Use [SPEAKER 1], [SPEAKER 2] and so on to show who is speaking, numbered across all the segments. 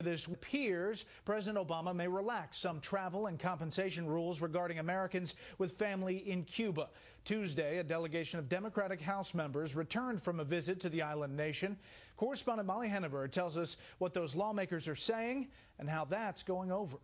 [SPEAKER 1] This appears President Obama may relax some travel and compensation rules regarding Americans with family in Cuba. Tuesday, a delegation of Democratic House members returned from a visit to the island nation. Correspondent Molly Henneberg tells us what those lawmakers are saying and how that's going over.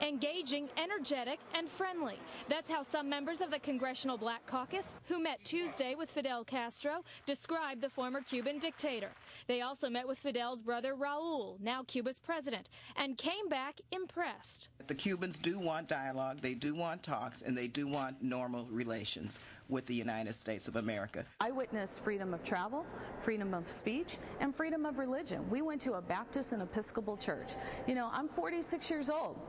[SPEAKER 2] Engaging, energetic, and friendly. That's how some members of the Congressional Black Caucus, who met Tuesday with Fidel Castro, described the former Cuban dictator. They also met with Fidel's brother Raul, now Cuba's president, and came back impressed.
[SPEAKER 3] The Cubans do want dialogue, they do want talks, and they do want normal relations with the United States of America.
[SPEAKER 4] I witnessed freedom of travel, freedom of speech, and freedom of religion. We went to a Baptist and Episcopal church. You know, I'm 46 years old.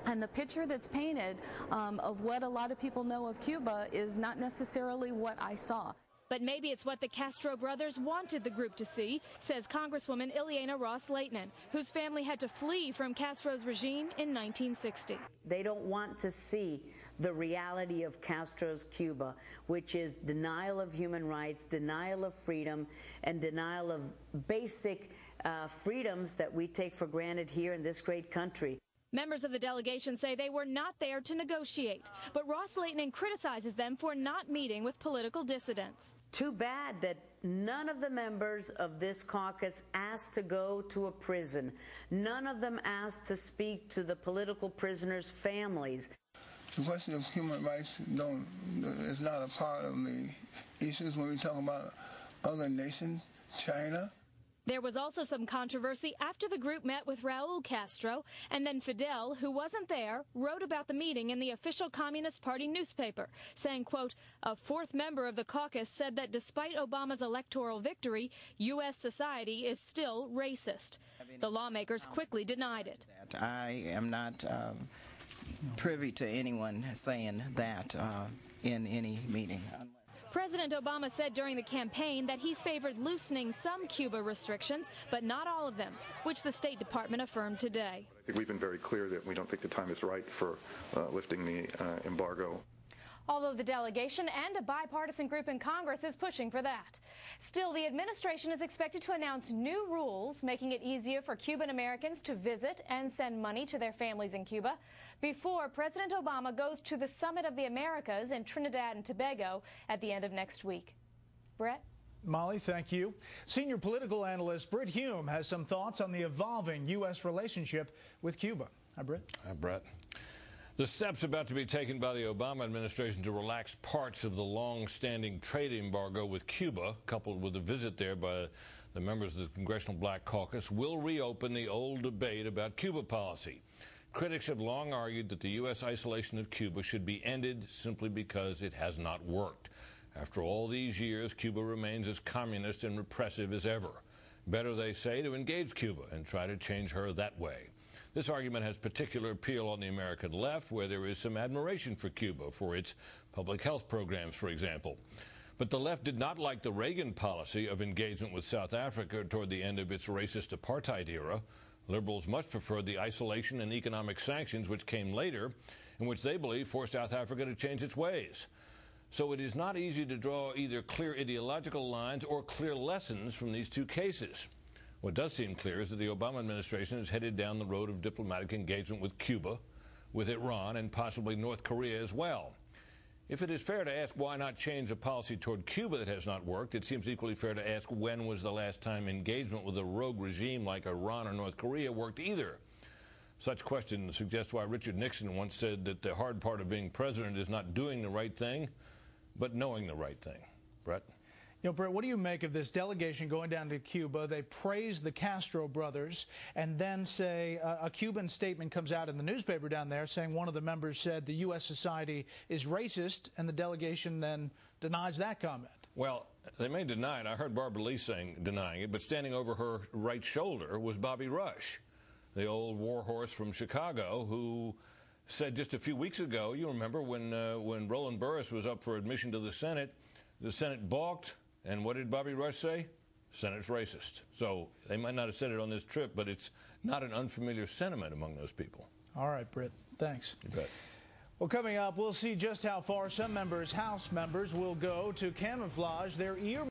[SPEAKER 4] And the picture that's painted of what a lot of people know of Cuba is not necessarily what I saw.
[SPEAKER 2] But maybe it's what the Castro brothers wanted the group to see, says Congresswoman Ileana Ros-Lehtinen, whose family had to flee from Castro's regime in 1960.
[SPEAKER 5] They don't want to see the reality of Castro's Cuba, which is denial of human rights, denial of freedom, and denial of basic freedoms that we take for granted here in this great country.
[SPEAKER 2] Members of the delegation say they were not there to negotiate, but Ros-Lehtinen criticizes them for not meeting with political dissidents.
[SPEAKER 5] Too bad that none of the members of this caucus asked to go to a prison. None of them asked to speak to the political prisoners' families.
[SPEAKER 6] The question of human rights is not a part of the issues when we talk about other nations, China.
[SPEAKER 2] There was also some controversy after the group met with Raul Castro, and then Fidel, who wasn't there, wrote about the meeting in the official Communist Party newspaper, saying, quote, a fourth member of the caucus said that despite Obama's electoral victory, U.S. society is still racist. The lawmakers quickly denied it.
[SPEAKER 3] I am not privy to anyone saying that in any meeting.
[SPEAKER 2] President Obama said during the campaign that he favored loosening some Cuba restrictions, but not all of them, which the State Department affirmed today.
[SPEAKER 7] I think we've been very clear that we don't think the time is right for lifting the embargo.
[SPEAKER 2] Although the delegation and a bipartisan group in Congress is pushing for that. Still, the administration is expected to announce new rules making it easier for Cuban Americans to visit and send money to their families in Cuba before President Obama goes to the Summit of the Americas in Trinidad and Tobago at the end of next week. Brett?
[SPEAKER 1] Molly, thank you. Senior political analyst Britt Hume has some thoughts on the evolving U.S. relationship with Cuba. Hi, Britt.
[SPEAKER 8] Hi, Brett. The steps about to be taken by the Obama administration to relax parts of the long-standing trade embargo with Cuba, coupled with a visit there by the members of the Congressional Black Caucus, will reopen the old debate about Cuba policy. Critics have long argued that the U.S. isolation of Cuba should be ended simply because it has not worked. After all these years, Cuba remains as communist and repressive as ever. Better, they say, to engage Cuba and try to change her that way. This argument has particular appeal on the American left, where there is some admiration for Cuba, for its public health programs, for example. But the left did not like the Reagan policy of engagement with South Africa toward the end of its racist apartheid era. Liberals much preferred the isolation and economic sanctions which came later, and which they believe forced South Africa to change its ways. So it is not easy to draw either clear ideological lines or clear lessons from these two cases. What does seem clear is that the Obama administration is headed down the road of diplomatic engagement with Cuba, with Iran, and possibly North Korea as well. If it is fair to ask why not change a policy toward Cuba that has not worked, it seems equally fair to ask when was the last time engagement with a rogue regime like Iran or North Korea worked either. Such questions suggest why Richard Nixon once said that the hard part of being president is not doing the right thing, but knowing the right thing. Brett?
[SPEAKER 1] You know, Brett, what do you make of this delegation going down to Cuba? They praise the Castro brothers and then say a Cuban statement comes out in the newspaper down there saying one of the members said the U.S. society is racist, and the delegation then denies that comment.
[SPEAKER 8] Well, they may deny it. I heard Barbara Lee denying it, but standing over her right shoulder was Bobby Rush, the old warhorse from Chicago, who said just a few weeks ago, you remember when Roland Burris was up for admission to the Senate balked. And what did Bobby Rush say? Senate's racist. So they might not have said it on this trip, but it's not an unfamiliar sentiment among those people.
[SPEAKER 1] All right, Britt. Thanks.
[SPEAKER 8] You bet.
[SPEAKER 1] Well, coming up, we'll see just how far some members, House members, will go to camouflage their ear